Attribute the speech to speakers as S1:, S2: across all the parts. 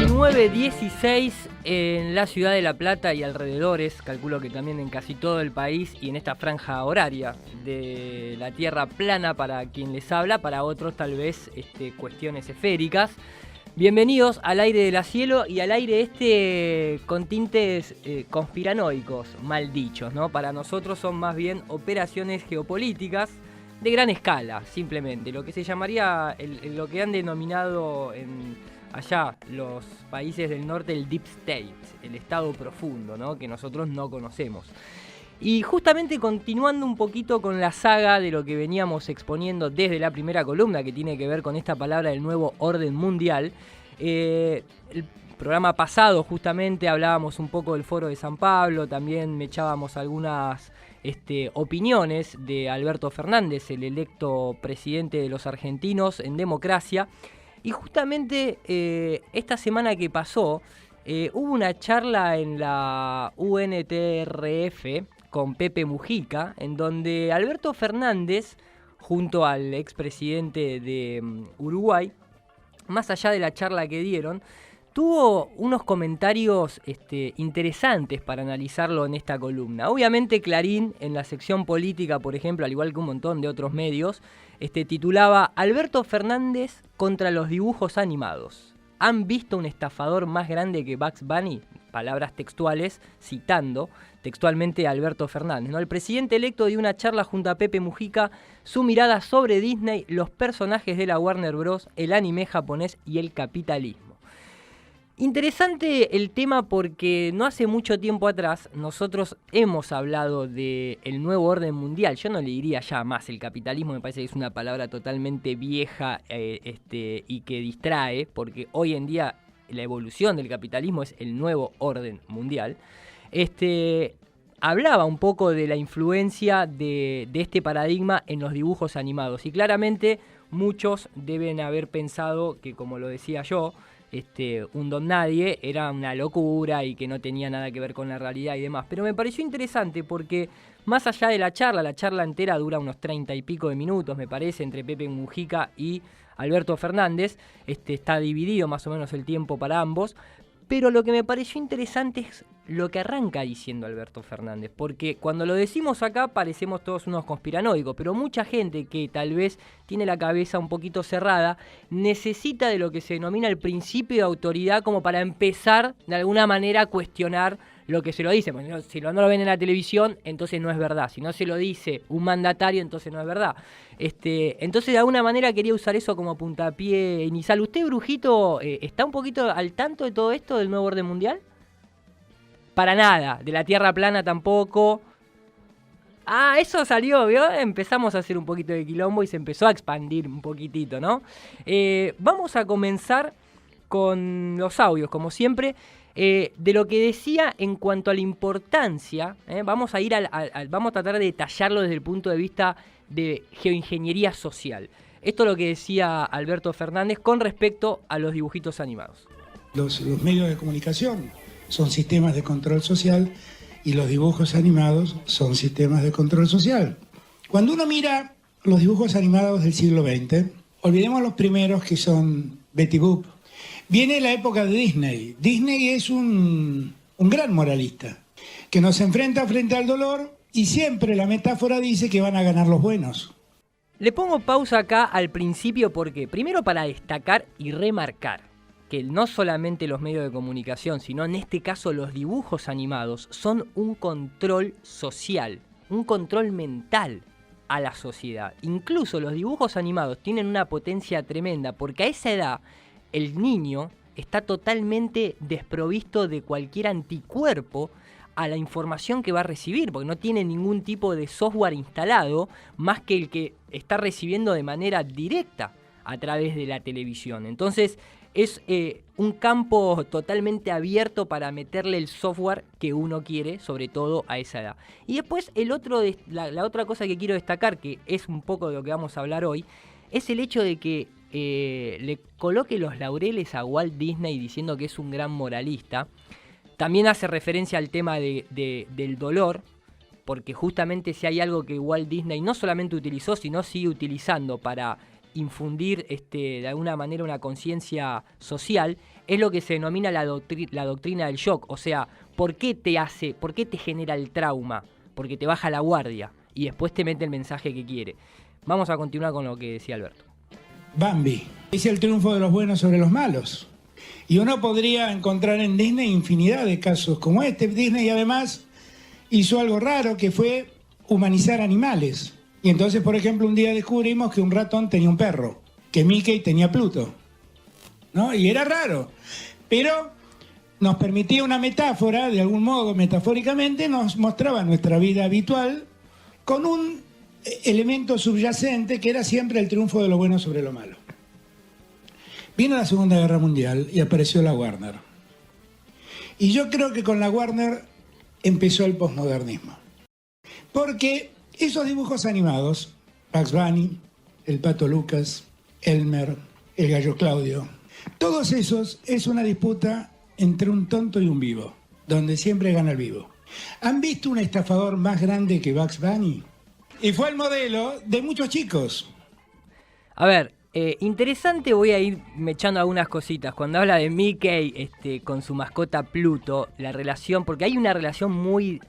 S1: 19:16 en la ciudad de La Plata y alrededores, calculo que también en casi todo el país y en esta franja horaria de la tierra plana para quien les habla, para otros tal vez cuestiones esféricas. Bienvenidos al aire de la cielo y al aire con tintes conspiranoicos, mal dichos, ¿no? Para nosotros son más bien operaciones geopolíticas de gran escala, simplemente. Lo que se llamaría, lo que han denominado allá los países del norte el Deep State, el estado profundo, ¿no? Que nosotros no conocemos. Y justamente continuando un poquito con la saga de lo que veníamos exponiendo desde la primera columna, que tiene que ver con esta palabra del nuevo orden mundial, el programa pasado justamente hablábamos un poco del Foro de San Pablo, también me echábamos algunas opiniones de Alberto Fernández, el electo presidente de los argentinos en democracia. Y justamente esta semana que pasó, hubo una charla en la UNTRF con Pepe Mujica, en donde Alberto Fernández, junto al expresidente de Uruguay, más allá de la charla que dieron, tuvo unos comentarios interesantes para analizarlo en esta columna. Obviamente Clarín, en la sección política, por ejemplo, al igual que un montón de otros medios, titulaba Alberto Fernández contra los dibujos animados. ¿Han visto un estafador más grande que Bugs Bunny? Palabras textuales, citando textualmente a Alberto Fernández, ¿no? El presidente electo dio una charla junto a Pepe Mujica, su mirada sobre Disney, los personajes de la Warner Bros., el anime japonés y el capitalismo. Interesante el tema porque no hace mucho tiempo atrás nosotros hemos hablado del nuevo orden mundial. Yo no le diría ya más el capitalismo, me parece que es una palabra totalmente vieja y que distrae, porque hoy en día la evolución del capitalismo es el nuevo orden mundial. Hablaba un poco de la influencia de este paradigma en los dibujos animados y claramente muchos deben haber pensado que, como lo decía yo, un don nadie era una locura y que no tenía nada que ver con la realidad y demás. Pero me pareció interesante porque más allá de la charla entera dura unos 30 y pico de minutos, me parece, entre Pepe Mujica y Alberto Fernández. Está dividido más o menos el tiempo para ambos. Pero lo que me pareció interesante es lo que arranca diciendo Alberto Fernández, porque cuando lo decimos acá parecemos todos unos conspiranoicos, pero mucha gente que tal vez tiene la cabeza un poquito cerrada necesita de lo que se denomina el principio de autoridad como para empezar de alguna manera a cuestionar lo que se lo dice. Porque si no lo ven en la televisión, entonces no es verdad. Si no se lo dice un mandatario, entonces no es verdad. Entonces de alguna manera quería usar eso como puntapié inicial. ¿Usted, Brujito, está un poquito al tanto de todo esto del nuevo orden mundial? Para nada, de la tierra plana tampoco. Ah, eso salió, ¿vio? Empezamos a hacer un poquito de quilombo y se empezó a expandir un poquitito, ¿no? Vamos a comenzar con los audios, como siempre, de lo que decía en cuanto a la importancia. Vamos a tratar de detallarlo desde el punto de vista de geoingeniería social. Esto es lo que decía Alberto Fernández con respecto a los dibujitos animados.
S2: Los medios de comunicación son sistemas de control social y los dibujos animados son sistemas de control social. Cuando uno mira los dibujos animados del siglo XX, olvidemos los primeros que son Betty Boop. Viene la época de Disney. Disney es un gran moralista que nos enfrenta frente al dolor y siempre la metáfora dice que van a ganar los buenos.
S1: Le pongo pausa acá al principio porque, primero, para destacar y remarcar que no solamente los medios de comunicación, sino en este caso los dibujos animados, son un control social, un control mental a la sociedad. Incluso los dibujos animados tienen una potencia tremenda porque a esa edad el niño está totalmente desprovisto de cualquier anticuerpo a la información que va a recibir, porque no tiene ningún tipo de software instalado más que el que está recibiendo de manera directa a través de la televisión. Entonces es un campo totalmente abierto para meterle el software que uno quiere, sobre todo a esa edad. Y después la otra cosa que quiero destacar, que es un poco de lo que vamos a hablar hoy, es el hecho de que le coloque los laureles a Walt Disney diciendo que es un gran moralista. También hace referencia al tema del dolor, porque justamente si hay algo que Walt Disney no solamente utilizó, sino sigue utilizando para infundir de alguna manera una conciencia social, es lo que se denomina la doctrina del shock. O sea, ¿por qué te genera el trauma? Porque te baja la guardia y después te mete el mensaje que quiere. Vamos a continuar con lo que decía Alberto.
S2: Bambi es el triunfo de los buenos sobre los malos. Y uno podría encontrar en Disney infinidad de casos como este. Disney además hizo algo raro, que fue humanizar animales. Y entonces, por ejemplo, un día descubrimos que un ratón tenía un perro, que Mickey tenía Pluto, ¿no? Y era raro, pero nos permitía una metáfora, de algún modo, metafóricamente, nos mostraba nuestra vida habitual con un elemento subyacente que era siempre el triunfo de lo bueno sobre lo malo. Vino la Segunda Guerra Mundial y apareció la Warner. Y yo creo que con la Warner empezó el posmodernismo. Porque esos dibujos animados, Bugs Bunny, el Pato Lucas, Elmer, el Gallo Claudio, todos esos es una disputa entre un tonto y un vivo, donde siempre gana el vivo. ¿Han visto un estafador más grande que Bugs Bunny? Y fue el modelo de muchos chicos.
S1: A ver, interesante, voy a ir echando algunas cositas. Cuando habla de Mickey con su mascota Pluto, la relación, porque hay una relación muy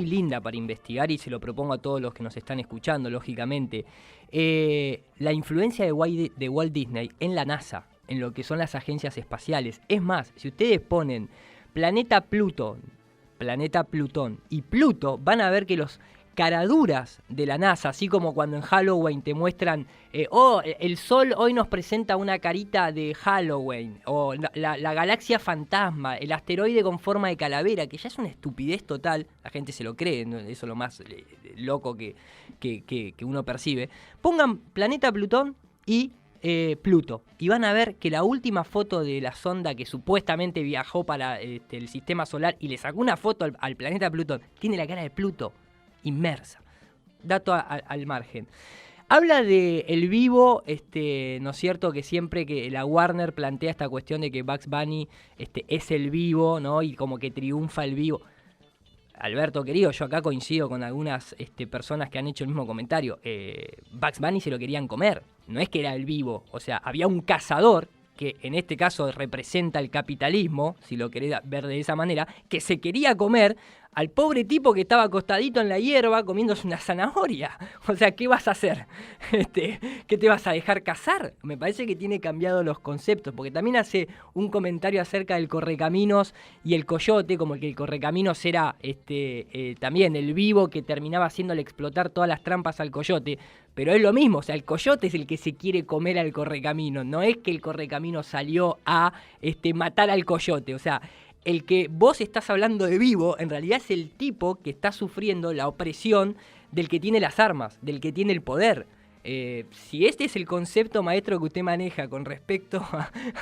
S1: linda para investigar y se lo propongo a todos los que nos están escuchando, lógicamente. La influencia de Walt Disney en la NASA, en lo que son las agencias espaciales. Es más, si ustedes ponen planeta Plutón y Pluto, van a ver que los caraduras de la NASA, así como cuando en Halloween te muestran el Sol hoy nos presenta una carita de Halloween, o la galaxia fantasma, el asteroide con forma de calavera, que ya es una estupidez total, la gente se lo cree, ¿no? Eso es lo más loco que uno percibe. Pongan planeta Plutón y Pluto, y van a ver que la última foto de la sonda que supuestamente viajó para el sistema solar y le sacó una foto al planeta Plutón, tiene la cara de Pluto inmersa. Dato al margen. Habla de el vivo, ¿no es cierto? Que siempre que la Warner plantea esta cuestión de que Bugs Bunny es el vivo, ¿no? Y como que triunfa el vivo. Alberto, querido, yo acá coincido con algunas personas que han hecho el mismo comentario. Bugs Bunny se lo querían comer, no es que era el vivo. O sea, había un cazador, que en este caso representa el capitalismo, si lo querés ver de esa manera, que se quería comer al pobre tipo que estaba acostadito en la hierba comiéndose una zanahoria. O sea, ¿qué vas a hacer? ¿Qué te vas a dejar cazar? Me parece que tiene cambiado los conceptos, porque también hace un comentario acerca del correcaminos y el coyote, como que el correcaminos era también el vivo que terminaba haciéndole explotar todas las trampas al coyote. Pero es lo mismo, o sea, el coyote es el que se quiere comer al correcaminos, no es que el correcaminos salió a matar al coyote, o sea, el que vos estás hablando de vivo, en realidad es el tipo que está sufriendo la opresión del que tiene las armas, del que tiene el poder. Si este es el concepto maestro que usted maneja con respecto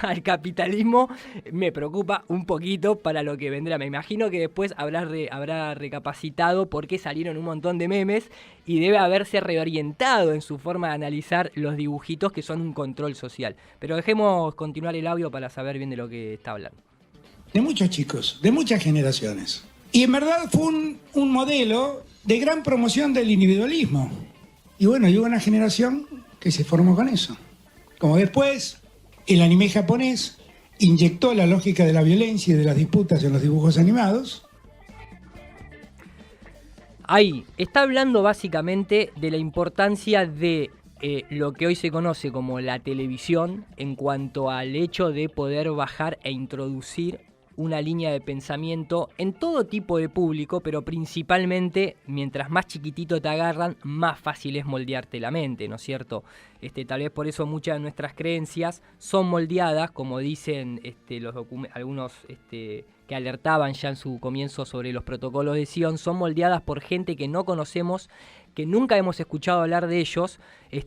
S1: al capitalismo, me preocupa un poquito para lo que vendrá. Me imagino que después habrá recapacitado porque salieron un montón de memes y debe haberse reorientado en su forma de analizar los dibujitos que son un control social. Pero dejemos continuar el audio para saber bien de lo que está hablando.
S2: De muchos chicos, de muchas generaciones. Y en verdad fue un modelo de gran promoción del individualismo. Y bueno, hubo una generación que se formó con eso. Como después, el anime japonés inyectó la lógica de la violencia y de las disputas en los dibujos animados.
S1: Ahí, está hablando básicamente de la importancia de lo que hoy se conoce como la televisión en cuanto al hecho de poder bajar e introducir una línea de pensamiento en todo tipo de público, pero principalmente, mientras más chiquitito te agarran, más fácil es moldearte la mente, ¿no es cierto? Tal vez por eso muchas de nuestras creencias son moldeadas, como dicen algunos que alertaban ya en su comienzo sobre los protocolos de Sion, son moldeadas por gente que no conocemos, que nunca hemos escuchado hablar de ellos,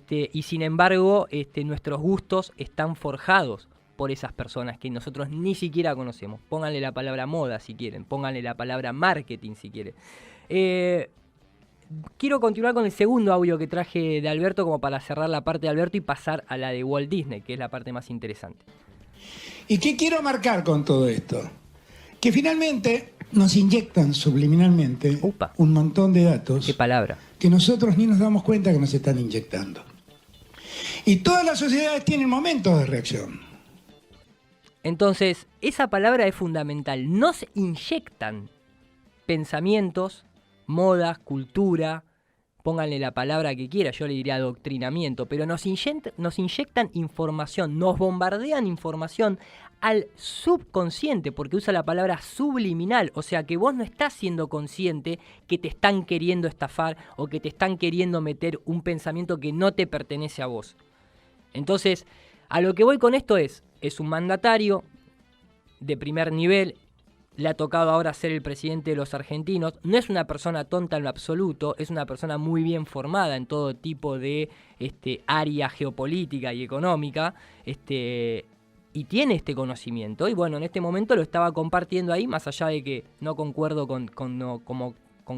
S1: y sin embargo nuestros gustos están forjados por esas personas que nosotros ni siquiera conocemos. Pónganle la palabra moda si quieren, pónganle la palabra marketing si quieren. Quiero continuar con el segundo audio que traje de Alberto como para cerrar la parte de Alberto y pasar a la de Walt Disney, que es la parte más interesante.
S2: ¿Y qué quiero marcar con todo esto? Que finalmente nos inyectan subliminalmente un montón de datos.
S1: ¿Qué palabra?
S2: Que nosotros ni nos damos cuenta que nos están inyectando. Y todas las sociedades tienen momentos de reacción.
S1: Entonces, esa palabra es fundamental. Nos inyectan pensamientos, modas, cultura, pónganle la palabra que quiera, yo le diría adoctrinamiento, pero nos inyectan información, nos bombardean información al subconsciente, porque usa la palabra subliminal, o sea que vos no estás siendo consciente que te están queriendo estafar o que te están queriendo meter un pensamiento que no te pertenece a vos. Entonces, a lo que voy con esto es un mandatario de primer nivel, le ha tocado ahora ser el presidente de los argentinos, no es una persona tonta en lo absoluto, es una persona muy bien formada en todo tipo de área geopolítica y económica, y tiene este conocimiento, y bueno, en este momento lo estaba compartiendo ahí, más allá de que no concuerdo con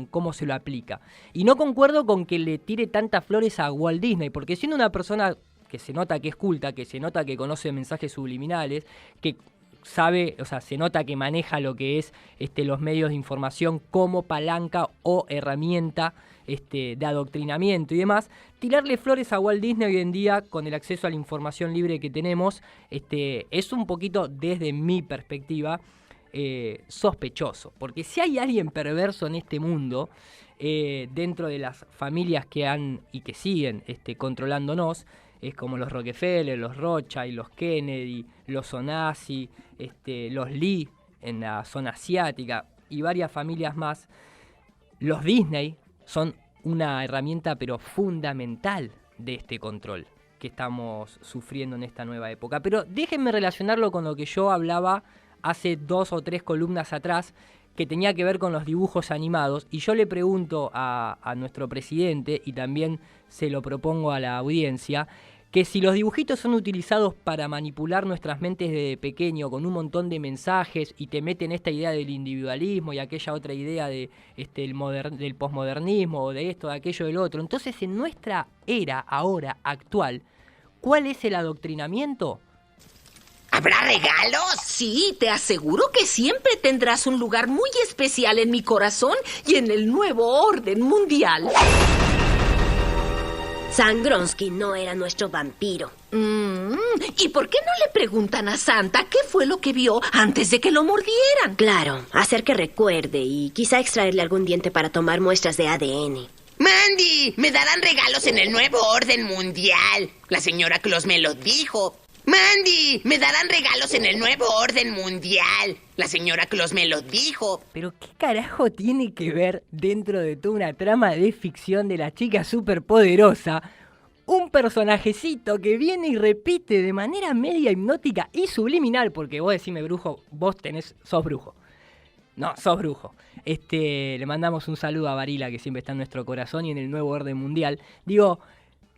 S1: cómo se lo aplica. Y no concuerdo con que le tire tantas flores a Walt Disney, porque siendo una persona que se nota que es culta, que se nota que conoce mensajes subliminales, que sabe, o sea, se nota que maneja lo que es los medios de información como palanca o herramienta de adoctrinamiento y demás, tirarle flores a Walt Disney hoy en día con el acceso a la información libre que tenemos es un poquito, desde mi perspectiva, sospechoso, porque si hay alguien perverso en este mundo, dentro de las familias que han y que siguen controlándonos, es como los Rockefeller, los Rothschild, los Kennedy, los Onassi, los Lee en la zona asiática y varias familias más. Los Disney son una herramienta pero fundamental de este control que estamos sufriendo en esta nueva época. Pero déjenme relacionarlo con lo que yo hablaba hace 2 o 3 columnas atrás, que tenía que ver con los dibujos animados, y yo le pregunto a nuestro presidente, y también se lo propongo a la audiencia, que si los dibujitos son utilizados para manipular nuestras mentes desde pequeño con un montón de mensajes y te meten esta idea del individualismo y aquella otra idea de del posmodernismo o de esto, de aquello, del otro, entonces en nuestra era ahora actual, ¿cuál es el adoctrinamiento?
S3: ¿Habrá regalos? Sí, te aseguro que siempre tendrás un lugar muy especial en mi corazón y en el nuevo orden mundial.
S4: Sangronsky no era nuestro vampiro.
S3: ¿Y por qué no le preguntan a Santa qué fue lo que vio antes de que lo mordieran?
S4: Claro, hacer que recuerde y quizá extraerle algún diente para tomar muestras de ADN.
S3: ¡Mandy! Me darán regalos en el nuevo orden mundial. La señora Claus me lo dijo. ¡Mandy! Me darán regalos en el nuevo orden mundial. La señora Claus me lo dijo.
S1: Pero ¿qué carajo tiene que ver dentro de toda una trama de ficción de la chica superpoderosa un personajecito que viene y repite de manera media hipnótica y subliminal? Porque vos decime brujo, sos brujo. No, sos brujo. Le mandamos un saludo a Varila, que siempre está en nuestro corazón y en el nuevo orden mundial. Digo,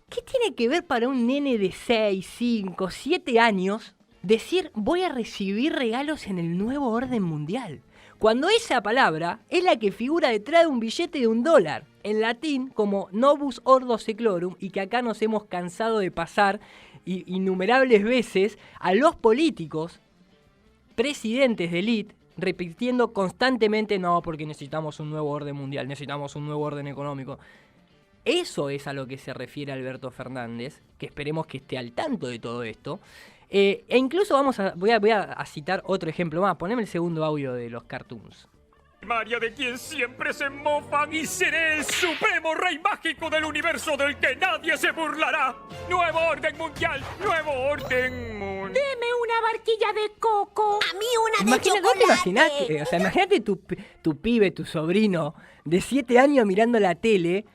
S1: ¿qué tiene que ver para un nene de 6, 5, 7 años decir voy a recibir regalos en el nuevo orden mundial? Cuando esa palabra es la que figura detrás de un billete de $1, en latín como Novus Ordo Seclorum, y que acá nos hemos cansado de pasar innumerables veces a los políticos, presidentes de élite, repitiendo constantemente, no, porque necesitamos un nuevo orden mundial, necesitamos un nuevo orden económico. Eso es a lo que se refiere Alberto Fernández, que esperemos que esté al tanto de todo esto. E incluso voy a citar otro ejemplo más. Poneme el segundo audio de los cartoons.
S5: María, de quien siempre se mofan, y seré el supremo rey mágico del universo del que nadie se burlará. Nuevo orden mundial, nuevo orden mundial.
S6: Deme una barquilla de coco.
S4: A mí una de chocolate.
S1: Imagínate tu pibe, tu sobrino de 7 años mirando la tele,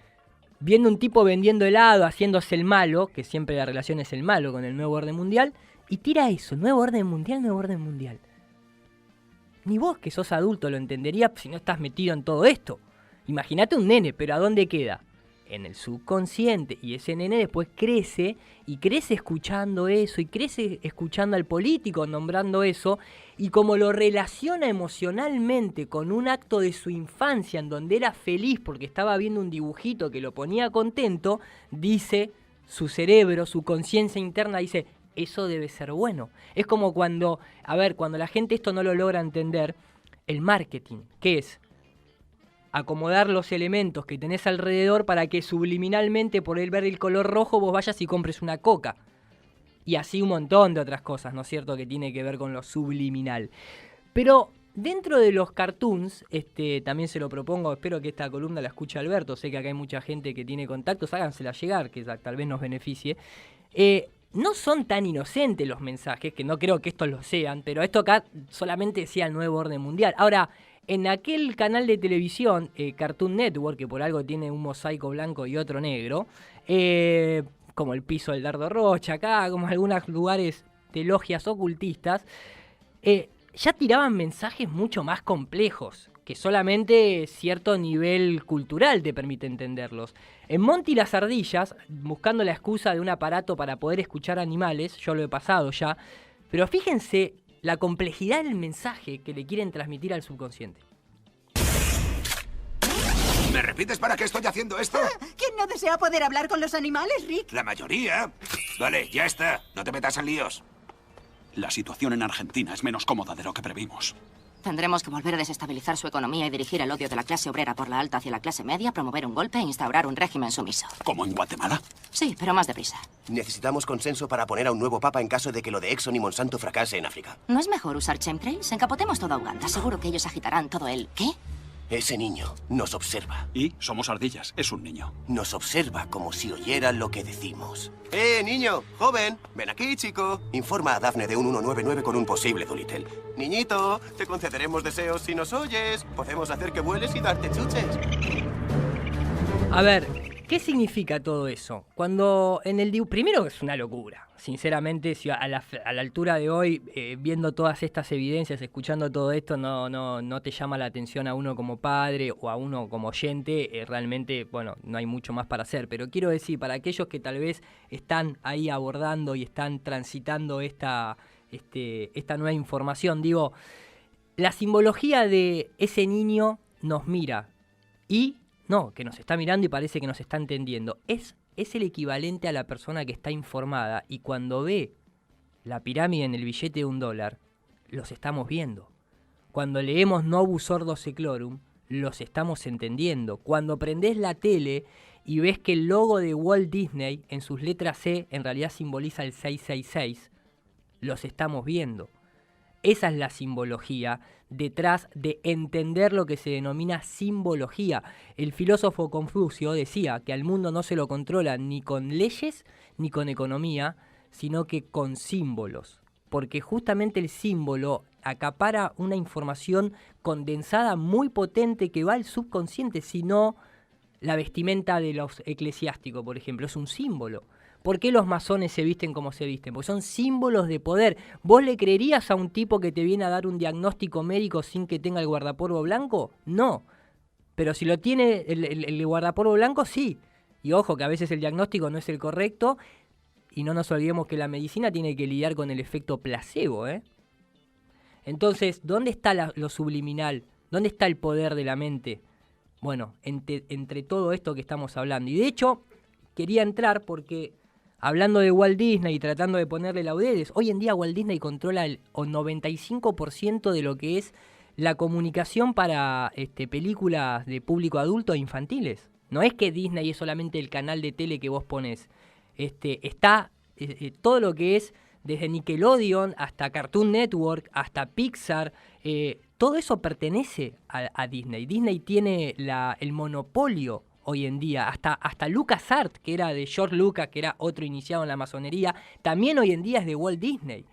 S1: viendo un tipo vendiendo helado, haciéndose el malo, que siempre la relación es el malo con el nuevo orden mundial, y tira eso, nuevo orden mundial, nuevo orden mundial. Ni vos, que sos adulto, lo entenderías si no estás metido en todo esto. Imagínate un nene, pero ¿a dónde queda? En el subconsciente, y ese nene después crece, y crece escuchando eso, y crece escuchando al político nombrando eso, y como lo relaciona emocionalmente con un acto de su infancia en donde era feliz porque estaba viendo un dibujito que lo ponía contento, dice su cerebro, su conciencia interna dice, eso debe ser bueno. Es como cuando la gente esto no lo logra entender, el marketing, ¿qué es? acomodar los elementos que tenés alrededor para que subliminalmente, por el ver el color rojo, vos vayas y compres una coca. Y así un montón de otras cosas, ¿no es cierto?, que tiene que ver con lo subliminal. Pero dentro de los cartoons, también se lo propongo, espero que esta columna la escuche Alberto, sé que acá hay mucha gente que tiene contactos, hágansela llegar, que tal vez nos beneficie. No son tan inocentes los mensajes, que no creo que estos lo sean, pero esto acá solamente decía el nuevo orden mundial. Ahora, en aquel canal de televisión, Cartoon Network, que por algo tiene un mosaico blanco y otro negro, como el piso del Dardo Rocha acá, como algunos lugares de logias ocultistas, ya tiraban mensajes mucho más complejos, que solamente cierto nivel cultural te permite entenderlos. En Monty y las ardillas, buscando la excusa de un aparato para poder escuchar animales, yo lo he pasado ya, pero fíjense la complejidad del mensaje que le quieren transmitir al subconsciente.
S7: ¿Me repites para qué estoy haciendo esto?
S8: ¿Quién no desea poder hablar con los animales, Rick?
S7: La mayoría. Vale, ya está. No te metas en líos.
S9: La situación en Argentina es menos cómoda de lo que previmos.
S10: Tendremos que volver a desestabilizar su economía y dirigir el odio de la clase obrera por la alta hacia la clase media, promover un golpe e instaurar un régimen sumiso.
S9: ¿Como en Guatemala?
S10: Sí, pero más deprisa.
S11: Necesitamos consenso para poner a un nuevo papa en caso de que lo de Exxon y Monsanto fracase en África.
S10: ¿No es mejor usar chemtrails? Encapotemos toda Uganda. Seguro que ellos agitarán todo el... ¿Qué?
S11: Ese niño nos observa.
S9: Y somos ardillas, es un niño.
S11: Nos observa como si oyera lo que decimos. Niño! ¡Joven! Ven aquí, chico. Informa a Daphne de un 199 con un posible Doolittle. Niñito, te concederemos deseos si nos oyes. Podemos hacer que vueles y darte chuches.
S1: A ver, ¿qué significa todo eso? Cuando en el primero es una locura. Sinceramente, si a la altura de hoy, viendo todas estas evidencias, escuchando todo esto, no te llama la atención a uno como padre o a uno como oyente, realmente, bueno, no hay mucho más para hacer. Pero quiero decir, para aquellos que tal vez están ahí abordando y están transitando esta nueva información, digo, la simbología de ese niño nos mira y... No, que nos está mirando y parece que nos está entendiendo. Es el equivalente a la persona que está informada y cuando ve la pirámide en el billete de $1, los estamos viendo. Cuando leemos Novus Ordo Seclorum, los estamos entendiendo. Cuando prendés la tele y ves que el logo de Walt Disney en sus letras C en realidad simboliza el 666, los estamos viendo. Esa es la simbología detrás de entender lo que se denomina simbología. El filósofo Confucio decía que al mundo no se lo controla ni con leyes ni con economía, sino que con símbolos. Porque justamente el símbolo acapara una información condensada muy potente que va al subconsciente, si no la vestimenta de los eclesiásticos, por ejemplo, es un símbolo. ¿Por qué los masones se visten como se visten? Porque son símbolos de poder. ¿Vos le creerías a un tipo que te viene a dar un diagnóstico médico sin que tenga el guardapolvo blanco? No. Pero si lo tiene el guardapolvo blanco, sí. Y ojo, que a veces el diagnóstico no es el correcto. Y no nos olvidemos que la medicina tiene que lidiar con el efecto placebo, ¿eh? Entonces, ¿dónde está lo subliminal? ¿Dónde está el poder de la mente? Bueno, entre todo esto que estamos hablando. Y de hecho, quería entrar porque... Hablando de Walt Disney y tratando de ponerle laureles, hoy en día Walt Disney controla el 95% de lo que es la comunicación para películas de público adulto e infantiles. No es que Disney es solamente el canal de tele que vos ponés. Está todo lo que es desde Nickelodeon hasta Cartoon Network, hasta Pixar, todo eso pertenece a Disney. Disney tiene el monopolio hoy en día, hasta LucasArts, que era de George Lucas, que era otro iniciado en la masonería, también hoy en día es de Walt Disney.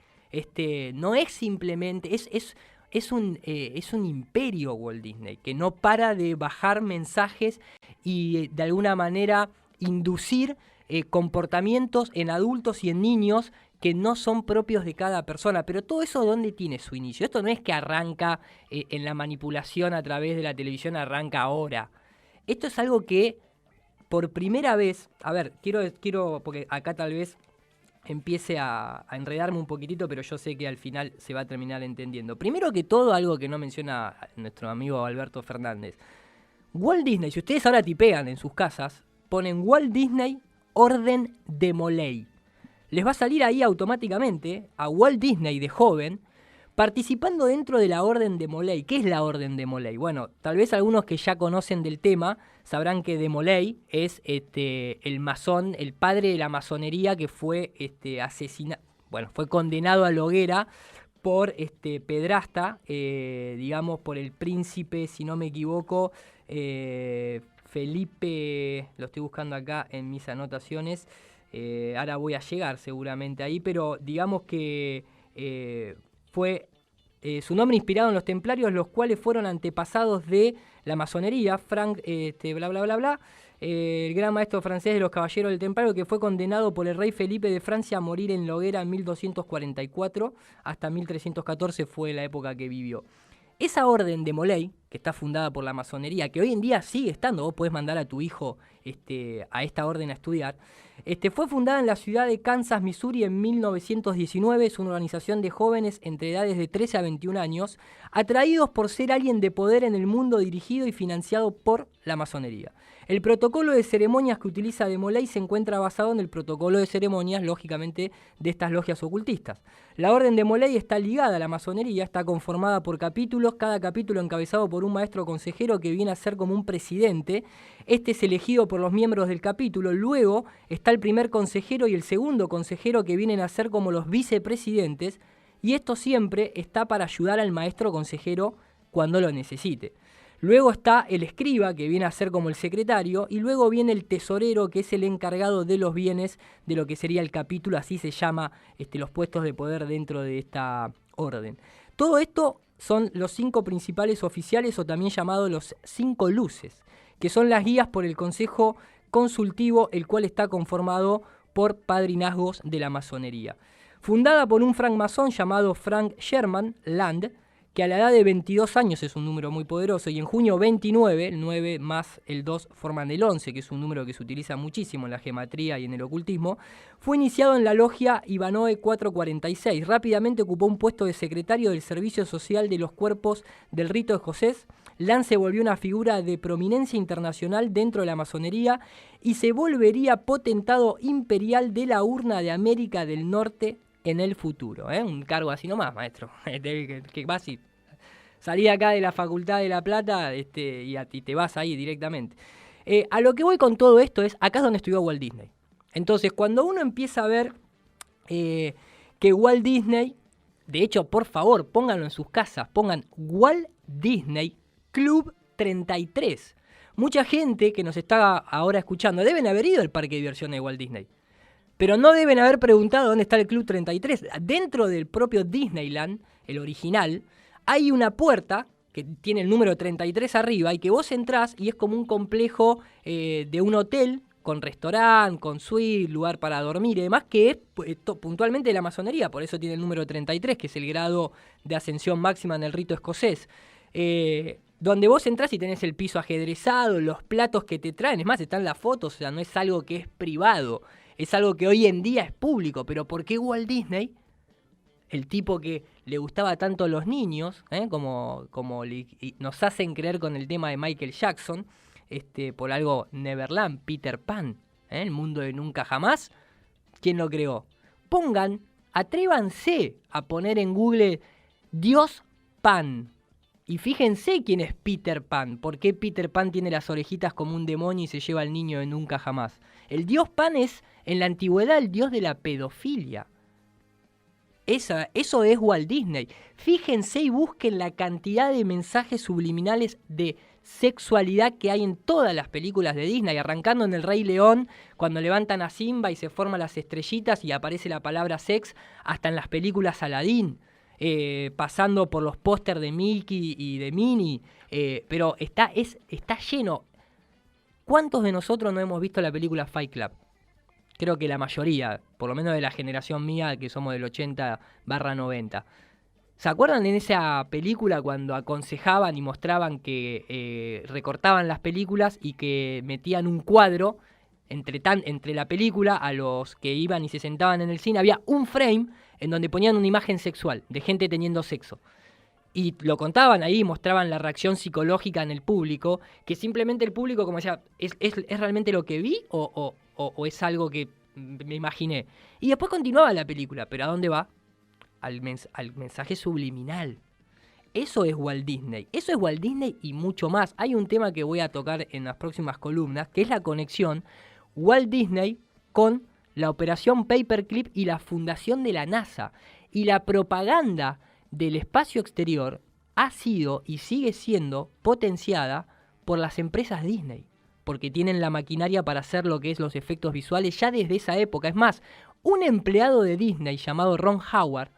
S1: No es simplemente, es un imperio Walt Disney, que no para de bajar mensajes y de alguna manera inducir comportamientos en adultos y en niños que no son propios de cada persona. Pero todo eso, ¿dónde tiene su inicio? Esto no es que arranca en la manipulación a través de la televisión, arranca ahora. Esto es algo que por primera vez, a ver, quiero porque acá tal vez empiece a enredarme un poquitito, pero yo sé que al final se va a terminar entendiendo. Primero que todo, algo que no menciona nuestro amigo Alberto Fernández. Walt Disney, si ustedes ahora tipean en sus casas, ponen Walt Disney Orden de Molay. Les va a salir ahí automáticamente a Walt Disney de joven participando dentro de la Orden de Molay. ¿Qué es la Orden de Molay? Bueno, tal vez algunos que ya conocen del tema sabrán que de Molay es el masón, el padre de la masonería que fue asesinado, bueno, fue condenado a la hoguera por pedrasta, digamos, por el príncipe, si no me equivoco, Felipe, lo estoy buscando acá en mis anotaciones, ahora voy a llegar seguramente ahí, pero digamos que fue su nombre inspirado en los templarios, los cuales fueron antepasados de la masonería, Frank, bla, bla, bla, bla, el gran maestro francés de los caballeros del Templario, que fue condenado por el rey Felipe de Francia a morir en la hoguera en 1244, hasta 1314 fue la época que vivió. Esa orden de Molay, que está fundada por la masonería, que hoy en día sigue estando, vos podés mandar a tu hijo a esta orden a estudiar, fue fundada en la ciudad de Kansas, Missouri, en 1919. Es una organización de jóvenes entre edades de 13 a 21 años, atraídos por ser alguien de poder en el mundo, dirigido y financiado por la masonería. El protocolo de ceremonias que utiliza de Molay se encuentra basado en el protocolo de ceremonias, lógicamente, de estas logias ocultistas. La orden de Molay está ligada a la masonería, está conformada por capítulos, cada capítulo encabezado por un maestro consejero que viene a ser como un presidente. Este es elegido por los miembros del capítulo. Luego está el primer consejero y el segundo consejero, que vienen a ser como los vicepresidentes, y esto siempre está para ayudar al maestro consejero cuando lo necesite. Luego está el escriba, que viene a ser como el secretario, y luego viene el tesorero, que es el encargado de los bienes de lo que sería el capítulo, así se llama los puestos de poder dentro de esta orden. Todo esto son los 5 principales oficiales, o también llamados los 5 luces, que son las guías por el consejo consultivo, el cual está conformado por padrinazgos de la masonería. Fundada por un francmasón llamado Frank Sherman Land, que a la edad de 22 años es un número muy poderoso, y en junio 29, el 9 más el 2 forman el 11, que es un número que se utiliza muchísimo en la gematría y en el ocultismo, fue iniciado en la logia Ivanoe 446. Rápidamente ocupó un puesto de secretario del Servicio Social de los Cuerpos del Rito Escocés. Land se volvió una figura de prominencia internacional dentro de la masonería y se volvería potentado imperial de la urna de América del Norte en el futuro, un cargo así nomás, maestro, que vas y salí acá de la Facultad de La Plata y te vas ahí directamente. A lo que voy con todo esto es, acá es donde estudió Walt Disney. Entonces, cuando uno empieza a ver que Walt Disney, de hecho, por favor, pónganlo en sus casas, pongan Walt Disney Club 33. Mucha gente que nos está ahora escuchando deben haber ido al parque de diversiones de Walt Disney, pero no deben haber preguntado dónde está el Club 33. Dentro del propio Disneyland, el original, hay una puerta que tiene el número 33 arriba y que vos entrás y es como un complejo de un hotel con restaurante, con suite, lugar para dormir y demás, que es puntualmente de la masonería. Por eso tiene el número 33, que es el grado de ascensión máxima en el rito escocés. Donde vos entrás y tenés el piso ajedrezado, los platos que te traen. Es más, están las fotos, o sea, no es algo que es privado. Es algo que hoy en día es público, pero ¿por qué Walt Disney, el tipo que le gustaba tanto a los niños, como nos hacen creer con el tema de Michael Jackson, por algo Neverland, Peter Pan, el mundo de nunca jamás? ¿Quién lo creó? Atrévanse a poner en Google Dios Pan. Y fíjense quién es Peter Pan. ¿Por qué Peter Pan tiene las orejitas como un demonio y se lleva al niño de nunca jamás? El dios Pan es, en la antigüedad, el dios de la pedofilia. Eso es Walt Disney. Fíjense y busquen la cantidad de mensajes subliminales de sexualidad que hay en todas las películas de Disney, arrancando en El Rey León, cuando levantan a Simba y se forman las estrellitas y aparece la palabra sex, hasta en las películas Aladdin. Pasando por los pósters de Mickey y de Minnie, pero está lleno. ¿Cuántos de nosotros no hemos visto la película Fight Club? Creo que la mayoría, por lo menos de la generación mía, que somos del 80/90. ¿Se acuerdan en esa película cuando aconsejaban y mostraban que recortaban las películas y que metían un cuadro entre la película? A los que iban y se sentaban en el cine había un frame en donde ponían una imagen sexual de gente teniendo sexo. Y lo contaban ahí, mostraban la reacción psicológica en el público, que simplemente el público como decía, ¿es realmente lo que vi o es algo que me imaginé? Y después continuaba la película, pero ¿a dónde va? al mensaje subliminal. Eso es Walt Disney. Eso es Walt Disney y mucho más. Hay un tema que voy a tocar en las próximas columnas, que es la conexión Walt Disney con la operación Paperclip y la fundación de la NASA. Y la propaganda del espacio exterior ha sido y sigue siendo potenciada por las empresas Disney, porque tienen la maquinaria para hacer lo que es los efectos visuales ya desde esa época. Es más, un empleado de Disney llamado Ron Howard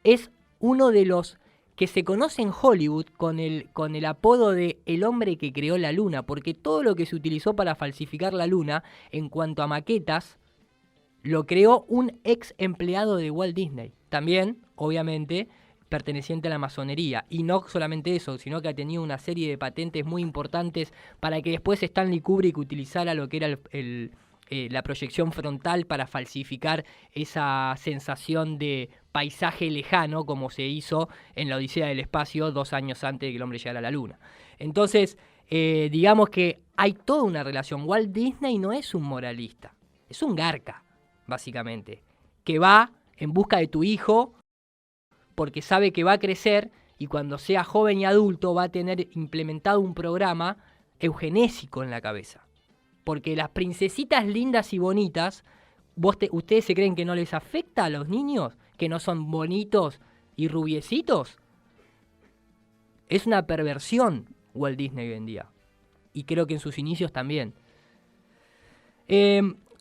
S1: es uno de los que se conoce en Hollywood con el apodo de el hombre que creó la luna, porque todo lo que se utilizó para falsificar la luna en cuanto a maquetas lo creó un ex empleado de Walt Disney. También, obviamente, perteneciente a la masonería. Y no solamente eso, sino que ha tenido una serie de patentes muy importantes para que después Stanley Kubrick utilizara lo que era la proyección frontal para falsificar esa sensación de paisaje lejano, como se hizo en la Odisea del Espacio 2 años antes de que el hombre llegara a la Luna. Entonces, digamos que hay toda una relación. Walt Disney no es un moralista, es un garca, básicamente, que va en busca de tu hijo porque sabe que va a crecer y cuando sea joven y adulto va a tener implementado un programa eugenésico en la cabeza. Porque las princesitas lindas y bonitas, ¿ustedes se creen que no les afecta a los niños? ¿Que no son bonitos y rubiecitos? Es una perversión Walt Disney hoy en día. Y creo que en sus inicios también.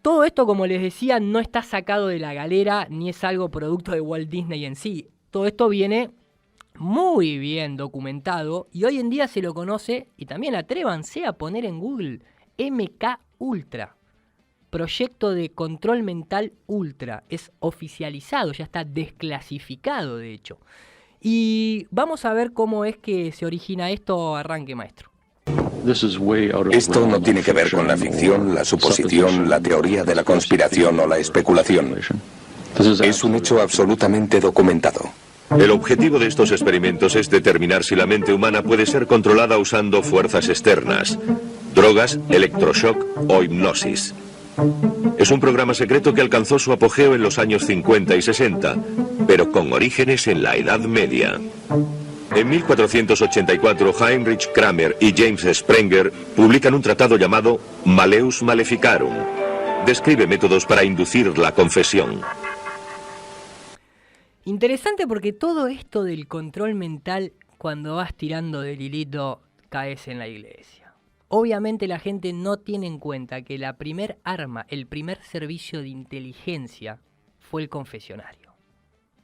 S1: Todo esto, como les decía, no está sacado de la galera, ni es algo producto de Walt Disney en sí. Todo esto viene muy bien documentado y hoy en día se lo conoce, y también atrévanse a poner en Google, MK Ultra, proyecto de control mental ultra, es oficializado, ya está desclasificado de hecho. Y vamos a ver cómo es que se origina esto. Arranque, maestro.
S12: Esto no tiene que ver con la ficción, la suposición, la teoría de la conspiración o la especulación. Es un hecho absolutamente documentado.
S13: El objetivo de estos experimentos es determinar si la mente humana puede ser controlada usando fuerzas externas, drogas, electroshock o hipnosis. Es un programa secreto que alcanzó su apogeo en los años 50 y 60, pero con orígenes en la Edad Media. En 1484, Heinrich Kramer y James Sprenger publican un tratado llamado Malleus Maleficarum. Describe métodos para inducir la confesión.
S1: Interesante porque todo esto del control mental, cuando vas tirando del hilito, caes en la iglesia. Obviamente la gente no tiene en cuenta que la primer arma, el primer servicio de inteligencia fue el confesionario.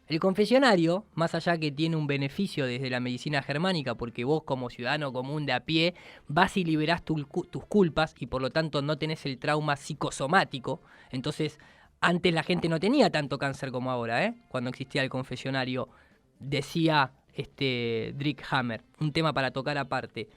S1: El confesionario, más allá que tiene un beneficio desde la medicina germánica, porque vos como ciudadano común de a pie vas y liberás tus culpas y por lo tanto no tenés el trauma psicosomático. Entonces, antes la gente no tenía tanto cáncer como ahora, cuando existía el confesionario, decía Drick Hammer, un tema para tocar aparte.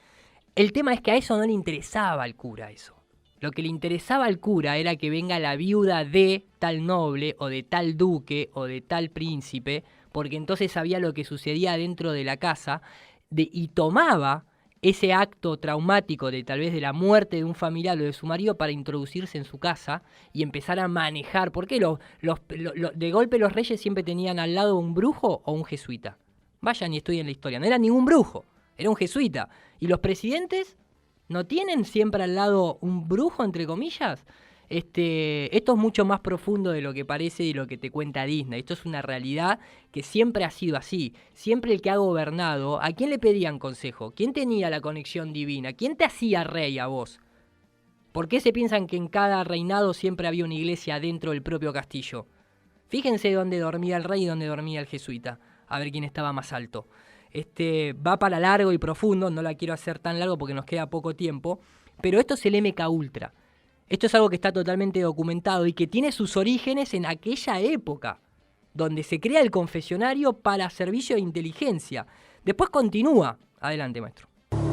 S1: El tema es que a eso no le interesaba al cura eso. Lo que le interesaba al cura era que venga la viuda de tal noble o de tal duque o de tal príncipe, porque entonces sabía lo que sucedía dentro de la casa y tomaba ese acto traumático de tal vez de la muerte de un familiar o de su marido para introducirse en su casa y empezar a manejar. ¿Por qué de golpe los reyes siempre tenían al lado un brujo o un jesuita? Vayan y estudien la historia. No era ningún brujo, era un jesuita. ¿Y los presidentes no tienen siempre al lado un brujo, entre comillas? Esto es mucho más profundo de lo que parece y lo que te cuenta Disney. Esto es una realidad que siempre ha sido así. Siempre el que ha gobernado, ¿a quién le pedían consejo? ¿Quién tenía la conexión divina? ¿Quién te hacía rey a vos? ¿Por qué se piensan que en cada reinado siempre había una iglesia dentro del propio castillo? Fíjense dónde dormía el rey y dónde dormía el jesuita. A ver quién estaba más alto. Va para largo y profundo, no la quiero hacer tan largo porque nos queda poco tiempo, pero esto es el MK Ultra. Esto es algo que está totalmente documentado y que tiene sus orígenes en aquella época, donde se crea el confesionario para servicio de inteligencia. Después continúa. Adelante, maestro.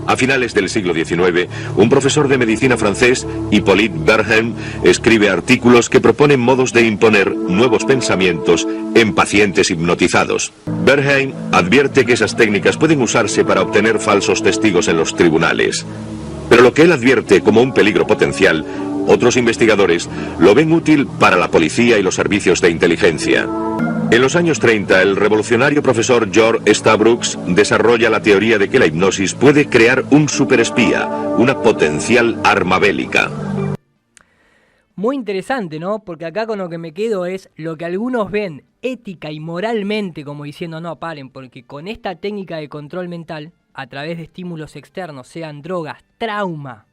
S13: A finales del siglo XIX, un profesor de medicina francés, Hippolyte Bernheim, escribe artículos que proponen modos de imponer nuevos pensamientos en pacientes hipnotizados. Bernheim advierte que esas técnicas pueden usarse para obtener falsos testigos en los tribunales. Pero lo que él advierte como un peligro potencial, otros investigadores lo ven útil para la policía y los servicios de inteligencia. En los años 30, el revolucionario profesor George Stavrooks desarrolla la teoría de que la hipnosis puede crear un superespía, una potencial arma bélica.
S1: Muy interesante, ¿no? Porque acá con lo que me quedo es lo que algunos ven ética y moralmente como diciendo, no, paren, porque con esta técnica de control mental, a través de estímulos externos, sean drogas, trauma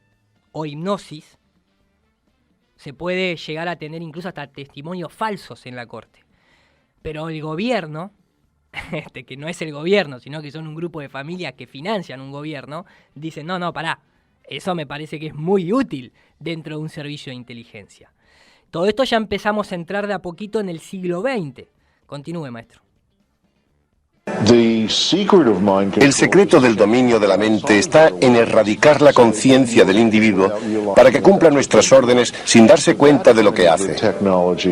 S1: o hipnosis, se puede llegar a tener incluso hasta testimonios falsos en la corte. Pero el gobierno, que no es el gobierno, sino que son un grupo de familias que financian un gobierno, dicen, no, pará. Eso me parece que es muy útil dentro de un servicio de inteligencia. Todo esto ya empezamos a entrar de a poquito en el siglo XX. Continúe, maestro.
S11: El secreto del dominio de la mente está en erradicar la conciencia del individuo para que cumpla nuestras órdenes sin darse cuenta de lo que hace.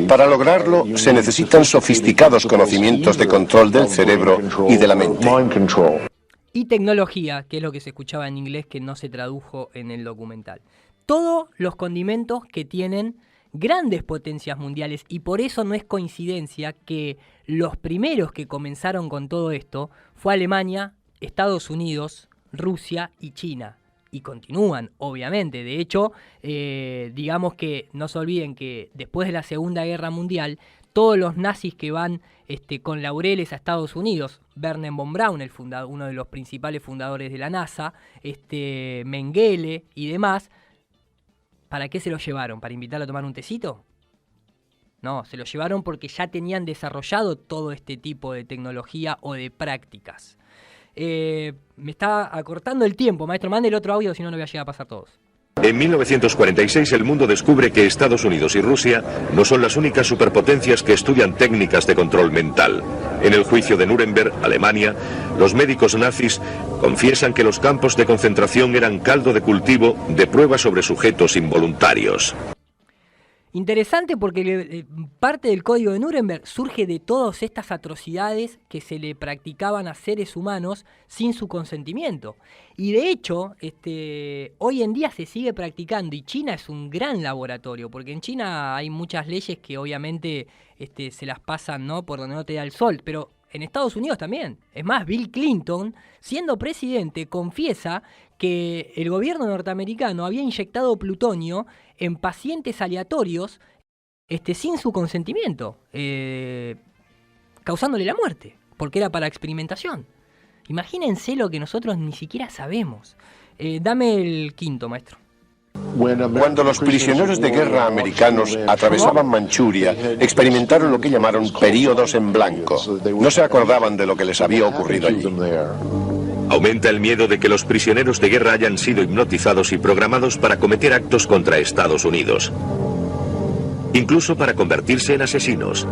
S11: Para lograrlo se necesitan sofisticados conocimientos de control del cerebro y de la mente.
S1: Y tecnología, que es lo que se escuchaba en inglés que no se tradujo en el documental. Todos los condimentos que tienen grandes potencias mundiales, y por eso no es coincidencia que los primeros que comenzaron con todo esto fue Alemania, Estados Unidos, Rusia y China. Y continúan, obviamente. De hecho, digamos que no se olviden que después de la Segunda Guerra Mundial, todos los nazis que van con laureles a Estados Unidos, Wernher von Braun, uno de los principales fundadores de la NASA, Mengele y demás, ¿para qué se los llevaron? ¿Para invitarlo a tomar un tecito? No, se los llevaron porque ya tenían desarrollado todo este tipo de tecnología o de prácticas. Me está acortando el tiempo, maestro. Mande el otro audio, si no, no voy a llegar a pasar todos.
S13: En 1946 el mundo descubre que Estados Unidos y Rusia no son las únicas superpotencias que estudian técnicas de control mental. En el juicio de Nuremberg, Alemania, los médicos nazis confiesan que los campos de concentración eran caldo de cultivo de pruebas sobre sujetos involuntarios.
S1: Interesante porque parte del código de Nuremberg surge de todas estas atrocidades que se le practicaban a seres humanos sin su consentimiento. Y de hecho, hoy en día se sigue practicando, y China es un gran laboratorio, porque en China hay muchas leyes que obviamente se las pasan, ¿no?, por donde no te da el sol, pero en Estados Unidos también. Es más, Bill Clinton, siendo presidente, confiesa que el gobierno norteamericano había inyectado plutonio en pacientes aleatorios sin su consentimiento, causándole la muerte, porque era para experimentación. Imagínense lo que nosotros ni siquiera sabemos. Dame el quinto, maestro.
S11: Cuando los prisioneros de guerra americanos atravesaban Manchuria, experimentaron lo que llamaron períodos en blanco. No se acordaban de lo que les había ocurrido allí.
S13: Aumenta el miedo de que los prisioneros de guerra hayan sido hipnotizados y programados para cometer actos contra Estados Unidos, incluso para convertirse en asesinos.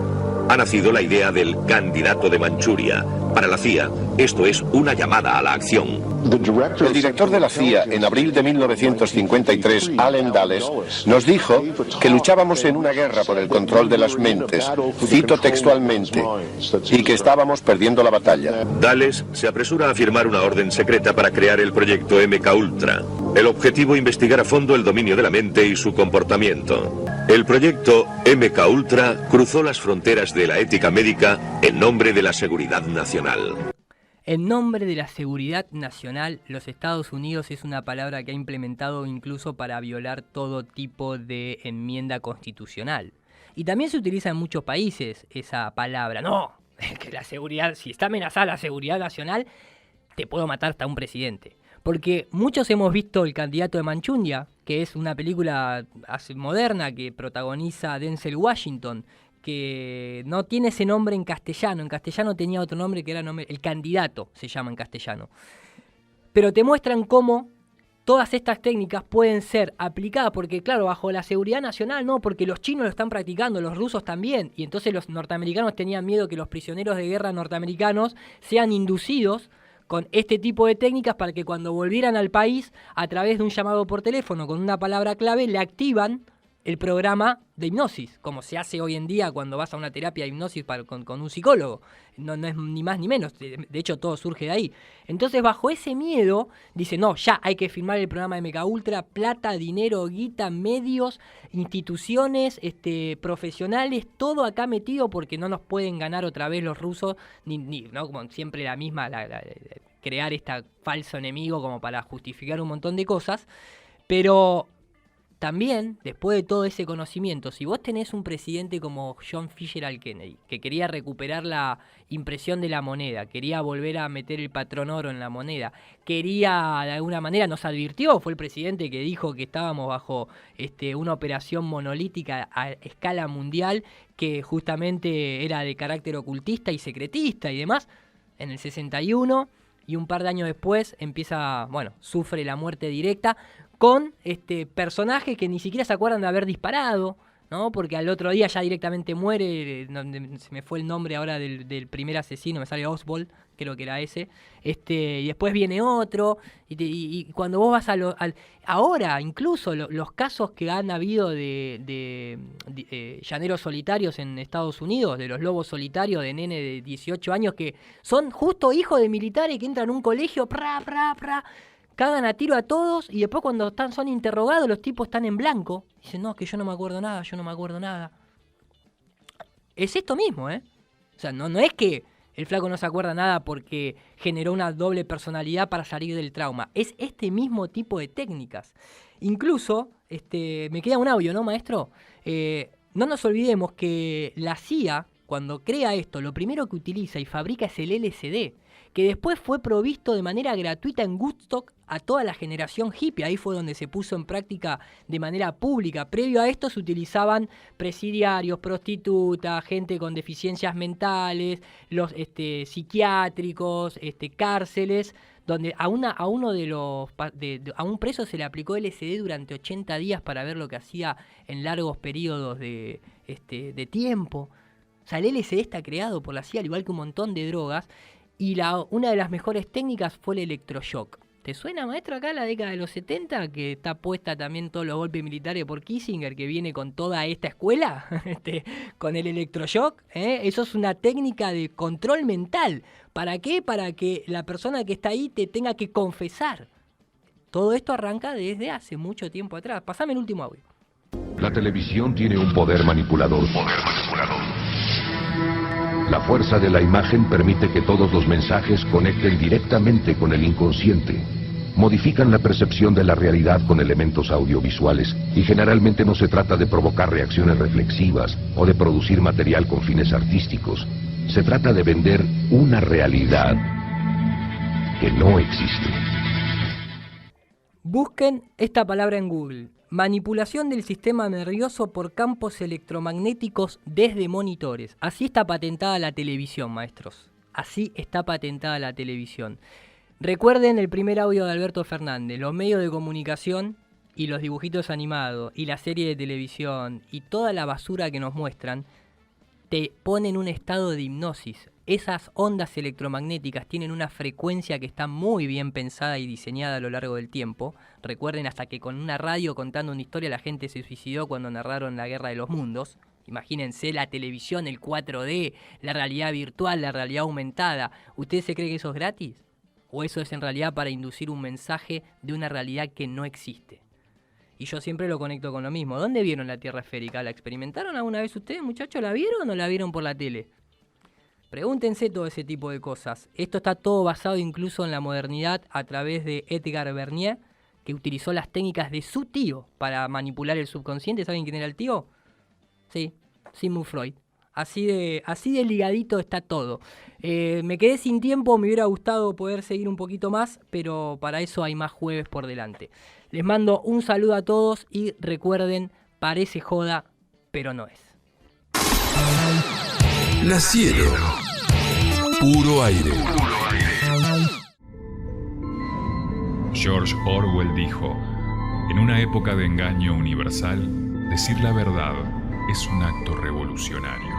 S13: Ha nacido la idea del candidato de Manchuria. Para la CIA, esto es una llamada a la acción.
S11: El director de la CIA, en abril de 1953, Allen Dulles, nos dijo que luchábamos en una guerra por el control de las mentes, cito textualmente, y que estábamos perdiendo la batalla.
S13: Dulles se apresura a firmar una orden secreta para crear el proyecto MKUltra. El objetivo, investigar a fondo el dominio de la mente y su comportamiento. El proyecto MKUltra cruzó las fronteras de la ética médica en nombre de la seguridad nacional.
S1: En nombre de la seguridad nacional, los Estados Unidos es una palabra que ha implementado incluso para violar todo tipo de enmienda constitucional. Y también se utiliza en muchos países esa palabra. No, que la seguridad, si está amenazada la seguridad nacional, te puedo matar hasta un presidente. Porque muchos hemos visto El candidato de Manchuria, que es una película moderna que protagoniza Denzel Washington, que no tiene ese nombre en castellano. En castellano tenía otro nombre que era El candidato, se llama en castellano. Pero te muestran cómo todas estas técnicas pueden ser aplicadas, porque claro, bajo la seguridad nacional no, porque los chinos lo están practicando, los rusos también, y entonces los norteamericanos tenían miedo que los prisioneros de guerra norteamericanos sean inducidos con este tipo de técnicas para que cuando volvieran al país, a través de un llamado por teléfono con una palabra clave, le activan el programa de hipnosis, como se hace hoy en día cuando vas a una terapia de hipnosis con un psicólogo. No es ni más ni menos, de hecho todo surge de ahí. Entonces bajo ese miedo, dice, no, ya hay que firmar el programa de Mecha Ultra, plata, dinero, guita, medios, instituciones, profesionales, todo acá metido porque no nos pueden ganar otra vez los rusos, ¿no? Como siempre la misma, crear este falso enemigo como para justificar un montón de cosas, pero también, después de todo ese conocimiento, si vos tenés un presidente como John Fitzgerald Kennedy, que quería recuperar la impresión de la moneda, quería volver a meter el patrón oro en la moneda, quería, de alguna manera, nos advirtió, fue el presidente que dijo que estábamos bajo una operación monolítica a escala mundial, que justamente era de carácter ocultista y secretista y demás, en el 61, y un par de años después sufre la muerte directa, con personajes que ni siquiera se acuerdan de haber disparado, ¿no? Porque al otro día ya directamente muere, se me fue el nombre ahora del primer asesino, me sale Oswald, creo que era ese, y después viene otro, y cuando vos vas ahora incluso los casos que han habido de llaneros solitarios en Estados Unidos, de los lobos solitarios de nene de 18 años que son justo hijos de militares que entran a un colegio, cagan a tiro a todos y después cuando son interrogados los tipos están en blanco. Dicen, no, que yo no me acuerdo nada. Es esto mismo, ¿eh? O sea, no es que el flaco no se acuerda nada porque generó una doble personalidad para salir del trauma. Es este mismo tipo de técnicas. Incluso, me queda un audio, ¿no, maestro? No nos olvidemos que la CIA, cuando crea esto, lo primero que utiliza y fabrica es el LSD, que después fue provisto de manera gratuita en Woodstock a toda la generación hippie. Ahí fue donde se puso en práctica de manera pública. Previo a esto se utilizaban presidiarios, prostitutas, gente con deficiencias mentales, los psiquiátricos, cárceles, donde a un preso se le aplicó LSD durante 80 días para ver lo que hacía en largos periodos de tiempo. O sea, el LSD está creado por la CIA, al igual que un montón de drogas, y una de las mejores técnicas fue el electroshock. ¿Te suena, maestro, acá la década de los 70, que está puesta también todos los golpes militares por Kissinger, que viene con toda esta escuela, con el electroshock? Eso es una técnica de control mental. ¿Para qué? Para que la persona que está ahí te tenga que confesar. Todo esto arranca desde hace mucho tiempo atrás. Pasame el último audio.
S14: La televisión tiene un poder manipulador. La fuerza de la imagen permite que todos los mensajes conecten directamente con el inconsciente. Modifican la percepción de la realidad con elementos audiovisuales y generalmente no se trata de provocar reacciones reflexivas o de producir material con fines artísticos. Se trata de vender una realidad que no existe.
S1: Busquen esta palabra en Google. Manipulación del sistema nervioso por campos electromagnéticos desde monitores. Así está patentada la televisión, maestros. Así está patentada la televisión. Recuerden el primer audio de Alberto Fernández. Los medios de comunicación y los dibujitos animados y la serie de televisión y toda la basura que nos muestran te ponen en un estado de hipnosis. Esas ondas electromagnéticas tienen una frecuencia que está muy bien pensada y diseñada a lo largo del tiempo. Recuerden hasta que con una radio contando una historia la gente se suicidó cuando narraron la Guerra de los Mundos. Imagínense la televisión, el 4D, la realidad virtual, la realidad aumentada. ¿Usted se cree que eso es gratis? ¿O eso es en realidad para inducir un mensaje de una realidad que no existe? Y yo siempre lo conecto con lo mismo. ¿Dónde vieron la Tierra esférica? ¿La experimentaron alguna vez ustedes, muchachos? ¿La vieron o la vieron por la tele? Pregúntense todo ese tipo de cosas. Esto está todo basado incluso en la modernidad a través de Edgar Bernier, que utilizó las técnicas de su tío para manipular el subconsciente. ¿Saben quién era el tío? Sí, Sigmund Freud. Así de ligadito está todo. Me quedé sin tiempo, me hubiera gustado poder seguir un poquito más, pero para eso hay más jueves por delante. Les mando un saludo a todos y recuerden, parece joda, pero no es.
S15: La Cielo. Puro aire.
S16: George Orwell dijo: en una época de engaño universal, decir la verdad es un acto revolucionario.